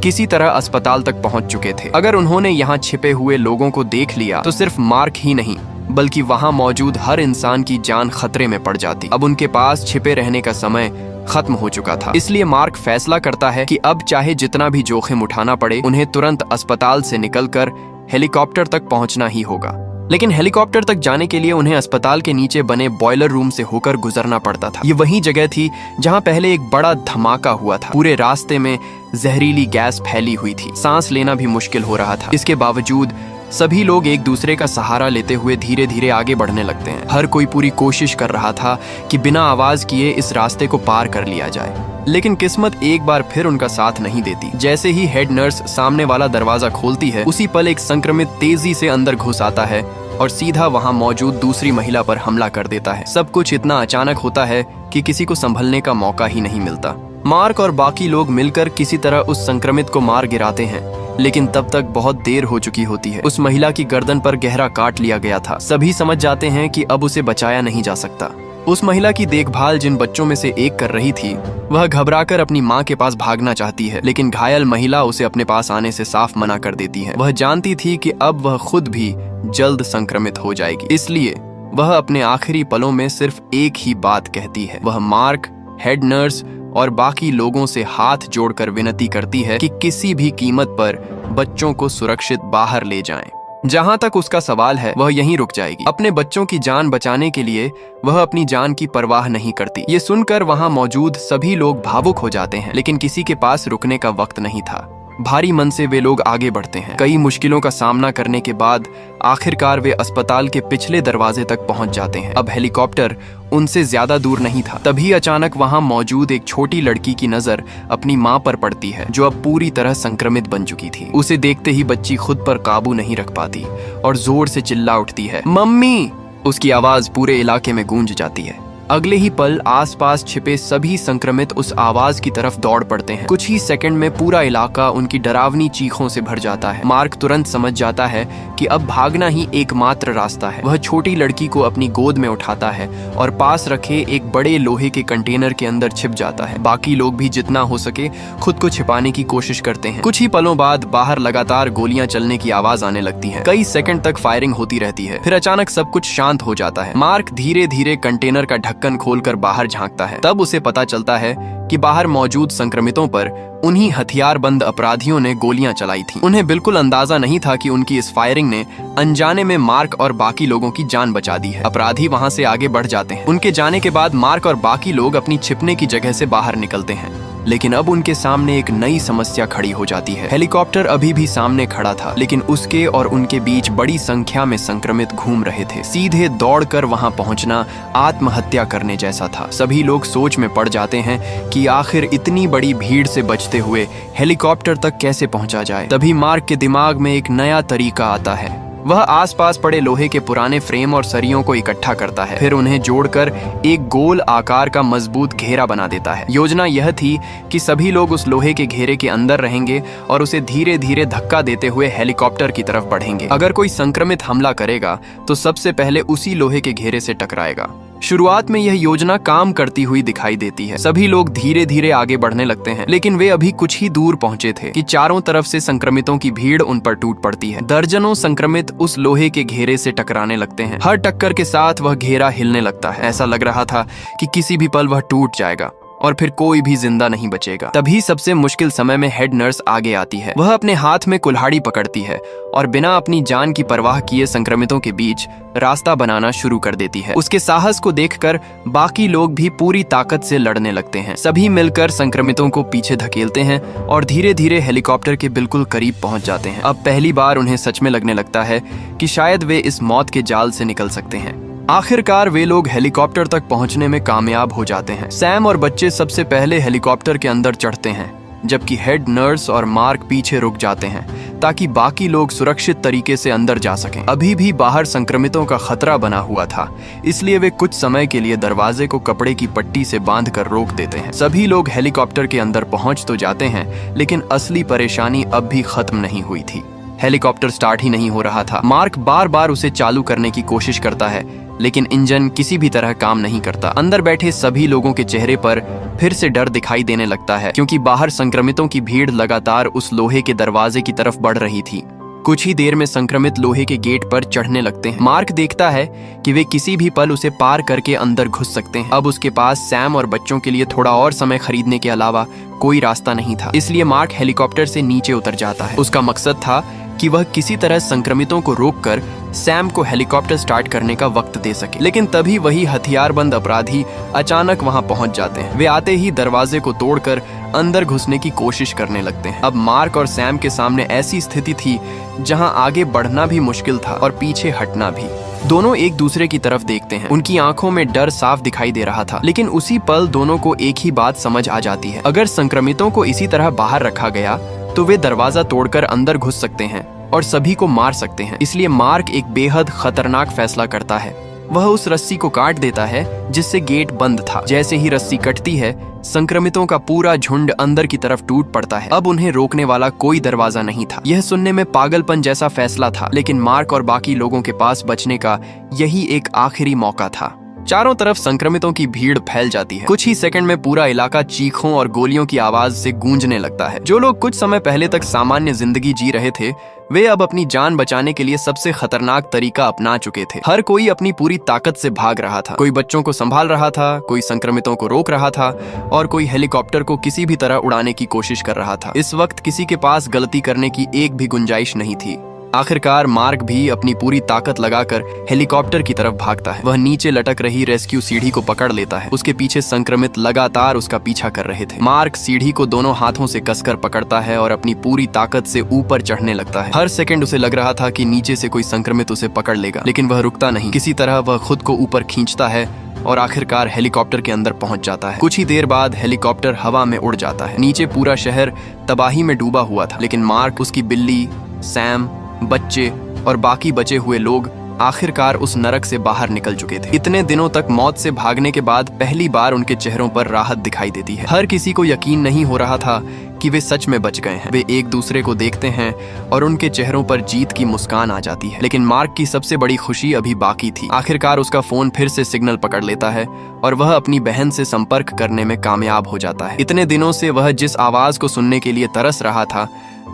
किसी तरह अस्पताल तक पहुंच चुके थे। अगर उन्होंने यहाँ छिपे हुए लोगों को देख लिया तो सिर्फ मार्क ही नहीं बल्कि वहां मौजूद हर इंसान की जान खतरे में पड़ जाती। अब उनके पास छिपे रहने का समय खत्म हो चुका था। इसलिए मार्क फैसला करता है कि अब चाहे जितना भी जोखिम उठाना पड़े, उन्हें तुरंत अस्पताल से निकलकर हेलीकॉप्टर तक पहुंचना ही होगा। लेकिन हेलीकॉप्टर तक जाने के लिए उन्हें अस्पताल के नीचे बने बॉयलर रूम से होकर गुजरना पड़ता था। ये वही जगह थी जहां पहले एक बड़ा धमाका हुआ था। पूरे रास्ते में जहरीली गैस फैली हुई थी। सांस लेना भी मुश्किल हो रहा था। इसके बावजूद सभी लोग एक दूसरे का सहारा लेते हुए धीरे धीरे आगे बढ़ने लगते हैं। हर कोई पूरी कोशिश कर रहा था कि बिना आवाज किए इस रास्ते को पार कर लिया जाए। लेकिन किस्मत एक बार फिर उनका साथ नहीं देती। जैसे ही हेड नर्स सामने वाला दरवाजा खोलती है, उसी पल एक संक्रमित तेजी से अंदर घुस आता है और सीधा वहां मौजूद दूसरी महिला पर हमला कर देता है। सब कुछ इतना अचानक होता है कि किसी को संभलने का मौका ही नहीं मिलता। मार्क और बाकी लोग मिलकर किसी तरह उस संक्रमित को मार गिराते हैं, लेकिन तब तक बहुत देर हो चुकी होती है। उस महिला की गर्दन पर गहरा काट लिया गया था। सभी समझ जाते हैं कि अब उसे बचाया नहीं जा सकता। उस महिला की देखभाल जिन बच्चों में से एक कर रही थी, वह घबराकर अपनी मां के पास भागना चाहती है, लेकिन घायल महिला उसे अपने पास आने से साफ मना कर देती है। वह जानती थी कि अब वह खुद भी जल्द संक्रमित हो जाएगी, इसलिए वह अपने आखिरी पलों में सिर्फ एक ही बात कहती है। वह मार्क, हेड नर्स और बाकी लोगों से हाथ जोड़कर विनती करती है कि किसी भी कीमत पर बच्चों को सुरक्षित बाहर ले जाएं। जहां तक उसका सवाल है, वह यहीं रुक जाएगी। अपने बच्चों की जान बचाने के लिए वह अपनी जान की परवाह नहीं करती। ये सुनकर वहां मौजूद सभी लोग भावुक हो जाते हैं, लेकिन किसी के पास रुकने का वक्त नहीं था। भारी मन से वे लोग आगे बढ़ते हैं। कई मुश्किलों का सामना करने के बाद आखिरकार वे अस्पताल के पिछले दरवाजे तक पहुंच जाते हैं। अब हेलीकॉप्टर उनसे ज्यादा दूर नहीं था। तभी अचानक वहां मौजूद एक छोटी लड़की की नजर अपनी मां पर पड़ती है, जो अब पूरी तरह संक्रमित बन चुकी थी। उसे देखते ही बच्ची खुद पर काबू नहीं रख पाती और जोर से चिल्ला उठती है, मम्मी। उसकी आवाज पूरे इलाके में गूंज जाती है। अगले ही पल आसपास छिपे सभी संक्रमित उस आवाज की तरफ दौड़ पड़ते हैं। कुछ ही सेकंड में पूरा इलाका उनकी डरावनी चीखों से भर जाता है। मार्क तुरंत समझ जाता है कि अब भागना ही एकमात्र रास्ता है। वह छोटी लड़की को अपनी गोद में उठाता है और पास रखे एक बड़े लोहे के कंटेनर के अंदर छिप जाता है। बाकी लोग भी जितना हो सके खुद को छिपाने की कोशिश करते हैं। कुछ ही पलों बाद बाहर लगातार गोलियां चलने की आवाज आने लगती है। कई सेकंड तक फायरिंग होती रहती है। फिर अचानक सब कुछ शांत हो जाता है। मार्क धीरे धीरे कंटेनर का ढक्कन खोलकर बाहर झांकता है। तब उसे पता चलता है कि बाहर मौजूद संक्रमितों पर उन्हीं हथियारबंद अपराधियों ने गोलियां चलाई थीं। उन्हें बिल्कुल अंदाजा नहीं था कि उनकी इस फायरिंग ने अनजाने में मार्क और बाकी लोगों की जान बचा दी है। अपराधी वहां से आगे बढ़ जाते हैं। उनके जाने के बाद मार्क और बाकी लोग अपनी छिपने की जगह से बाहर निकलते हैं। लेकिन अब उनके सामने एक नई समस्या खड़ी हो जाती है। हेलीकॉप्टर अभी भी सामने खड़ा था, लेकिन उसके और उनके बीच बड़ी संख्या में संक्रमित घूम रहे थे। सीधे दौड़कर वहां पहुंचना आत्महत्या करने जैसा था। सभी लोग सोच में पड़ जाते हैं कि आखिर इतनी बड़ी भीड़ से बचते हुए हेलीकॉप्टर तक कैसे पहुंचा जाए। तभी मार्क के दिमाग में एक नया तरीका आता है। वह आसपास पड़े लोहे के पुराने फ्रेम और सरियों को इकट्ठा करता है। फिर उन्हें जोड़कर एक गोल आकार का मजबूत घेरा बना देता है। योजना यह थी कि सभी लोग उस लोहे के घेरे के अंदर रहेंगे और उसे धीरे धीरे धक्का देते हुए हेलीकॉप्टर की तरफ बढ़ेंगे। अगर कोई संक्रमित हमला करेगा तो सबसे पहले उसी लोहे के घेरे से टकराएगा। शुरुआत में यह योजना काम करती हुई दिखाई देती है। सभी लोग धीरे धीरे आगे बढ़ने लगते हैं, लेकिन वे अभी कुछ ही दूर पहुंचे थे कि चारों तरफ से संक्रमितों की भीड़ उन पर टूट पड़ती है। दर्जनों संक्रमित उस लोहे के घेरे से टकराने लगते हैं। हर टक्कर के साथ वह घेरा हिलने लगता है। ऐसा लग रहा था कि किसी भी पल वह टूट जाएगा और फिर कोई भी जिंदा नहीं बचेगा। तभी सबसे मुश्किल समय में हेड नर्स आगे आती है। वह अपने हाथ में कुल्हाड़ी पकड़ती है और बिना अपनी जान की परवाह किए संक्रमितों के बीच रास्ता बनाना शुरू कर देती है। उसके साहस को देखकर बाकी लोग भी पूरी ताकत से लड़ने लगते हैं। सभी मिलकर संक्रमितों को पीछे धकेलते हैं और धीरे धीरे हेलीकॉप्टर के बिल्कुल करीब पहुंच जाते हैं। अब पहली बार उन्हें सच में लगने लगता है कि शायद वे इस मौत के जाल से निकल सकते हैं। आखिरकार वे लोग हेलीकॉप्टर तक पहुंचने में कामयाब हो जाते हैं। सैम और बच्चे सबसे पहले हेलीकॉप्टर के अंदर चढ़ते हैं, जबकि हेड नर्स और मार्क पीछे रुक जाते हैं ताकि बाकी लोग सुरक्षित तरीके से अंदर जा सकें। अभी भी बाहर संक्रमितों का खतरा बना हुआ था, इसलिए वे कुछ समय के लिए दरवाजे को कपड़े की पट्टी से बांधकर रोक देते हैं। सभी लोग हेलीकॉप्टर के अंदर पहुंच तो जाते हैं, लेकिन असली परेशानी अब भी खत्म नहीं हुई थी। हेलीकॉप्टर स्टार्ट ही नहीं हो रहा था। मार्क बार बार उसे चालू करने की कोशिश करता है, लेकिन इंजन किसी भी तरह काम नहीं करता। अंदर बैठे सभी लोगों के चेहरे पर फिर से डर दिखाई देने लगता है, क्योंकि बाहर संक्रमितों की भीड़ लगातार उस लोहे के दरवाजे की तरफ बढ़ रही थी। कुछ ही देर में संक्रमित लोहे के गेट पर चढ़ने लगते हैं। मार्क देखता है कि वे किसी भी पल उसे पार करके अंदर घुस सकते हैं। अब उसके पास सैम और बच्चों के लिए थोड़ा और समय खरीदने के अलावा कोई रास्ता नहीं था, इसलिए मार्क हेलीकॉप्टर से नीचे उतर जाता है। उसका मकसद था कि वह किसी तरह संक्रमितों को रोककर सैम को हेलीकॉप्टर स्टार्ट करने का वक्त दे सके। लेकिन तभी वही हथियारबंद अपराधी अचानक वहां पहुंच जाते हैं। वे आते ही दरवाजे को तोड़कर अंदर घुसने की कोशिश करने लगते हैं। अब मार्क और सैम के सामने ऐसी स्थिति थी जहां आगे बढ़ना भी मुश्किल था और पीछे हटना भी। दोनों एक दूसरे की तरफ देखते हैं। उनकी आंखों में डर साफ दिखाई दे रहा था, लेकिन उसी पल दोनों को एक ही बात समझ आ जाती है। अगर संक्रमितों को इसी तरह बाहर रखा गया तो वे दरवाजा तोड़कर अंदर घुस सकते हैं और सभी को मार सकते हैं। इसलिए मार्क एक बेहद खतरनाक फैसला करता है। वह उस रस्सी को काट देता है जिससे गेट बंद था। जैसे ही रस्सी कटती है, संक्रमितों का पूरा झुंड अंदर की तरफ टूट पड़ता है। अब उन्हें रोकने वाला कोई दरवाजा नहीं था। यह सुनने में पागलपन जैसा फैसला था, लेकिन मार्क और बाकी लोगों के पास बचने का यही एक आखिरी मौका था। चारों तरफ संक्रमितों की भीड़ फैल जाती है। कुछ ही सेकंड में पूरा इलाका चीखों और गोलियों की आवाज से गूंजने लगता है। जो लोग कुछ समय पहले तक सामान्य जिंदगी जी रहे थे, वे अब अपनी जान बचाने के लिए सबसे खतरनाक तरीका अपना चुके थे। हर कोई अपनी पूरी ताकत से भाग रहा था। कोई बच्चों को संभाल रहा था, कोई संक्रमितों को रोक रहा था और कोई हेलीकॉप्टर को किसी भी तरह उड़ाने की कोशिश कर रहा था। इस वक्त किसी के पास गलती करने की एक भी गुंजाइश नहीं थी। आखिरकार मार्क भी अपनी पूरी ताकत लगाकर हेलीकॉप्टर की तरफ भागता है। वह नीचे लटक रही रेस्क्यू सीढ़ी को पकड़ लेता है। उसके पीछे संक्रमित लगातार उसका पीछा कर रहे थे। मार्क सीढ़ी को दोनों हाथों से कसकर पकड़ता है और अपनी पूरी ताकत से ऊपर चढ़ने लगता है। हर सेकंड उसे लग रहा था कि नीचे से कोई संक्रमित उसे पकड़ लेगा, लेकिन वह रुकता नहीं। किसी तरह वह खुद को ऊपर खींचता है और आखिरकार हेलीकॉप्टर के अंदर पहुंच जाता है। कुछ ही देर बाद हेलीकॉप्टर हवा में उड़ जाता है। नीचे पूरा शहर तबाही में डूबा हुआ था, लेकिन मार्क, उसकी बिल्ली, सैम, बच्चे और बाकी बचे हुए लोग आखिरकार उस नरक से बाहर निकल चुके थे। इतने दिनों तक मौत से भागने के बाद पहली बार उनके चेहरों पर राहत दिखाई देती है। हर किसी को यकीन नहीं हो रहा था कि वे सच में बच गए हैं। वे एक दूसरे को देखते हैं और उनके चेहरों पर जीत की मुस्कान आ जाती है। लेकिन मार्क की सबसे बड़ी खुशी अभी बाकी थी। आखिरकार उसका फोन फिर से सिग्नल पकड़ लेता है और वह अपनी बहन से संपर्क करने में कामयाब हो जाता है। इतने दिनों से वह जिस आवाज को सुनने के लिए तरस रहा था,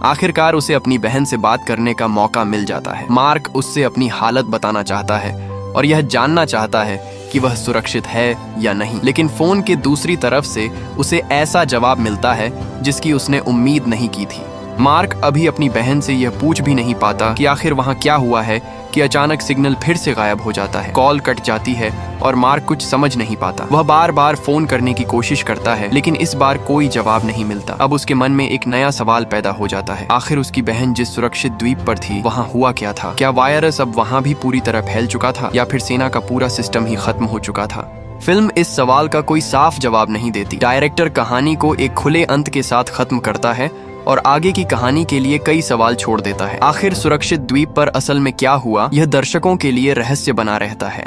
आखिरकार उसे अपनी बहन से बात करने का मौका मिल जाता है। मार्क उससे अपनी हालत बताना चाहता है और यह जानना चाहता है कि वह सुरक्षित है या नहीं। लेकिन फोन के दूसरी तरफ से उसे ऐसा जवाब मिलता है जिसकी उसने उम्मीद नहीं की थी। मार्क अभी अपनी बहन से यह पूछ भी नहीं पाता कि आखिर वहां क्या हुआ है कि अचानक सिग्नल फिर से गायब हो जाता है। कॉल कट जाती है और मार्क कुछ समझ नहीं पाता। वह बार बार फोन करने की कोशिश करता है लेकिन इस बार कोई जवाब नहीं मिलता। अब उसके मन में एक नया सवाल पैदा हो जाता है। आखिर उसकी बहन जिस सुरक्षित द्वीप पर थी वहाँ हुआ क्या था? क्या वायरस अब वहाँ भी पूरी तरह फैल चुका था या फिर सेना का पूरा सिस्टम ही खत्म हो चुका था? फिल्म इस सवाल का कोई साफ जवाब नहीं देती। डायरेक्टर कहानी को एक खुले अंत के साथ खत्म करता है और आगे की कहानी के लिए कई सवाल छोड़ देता है। आखिर सुरक्षित द्वीप पर असल में क्या हुआ, यह दर्शकों के लिए रहस्य बना रहता है।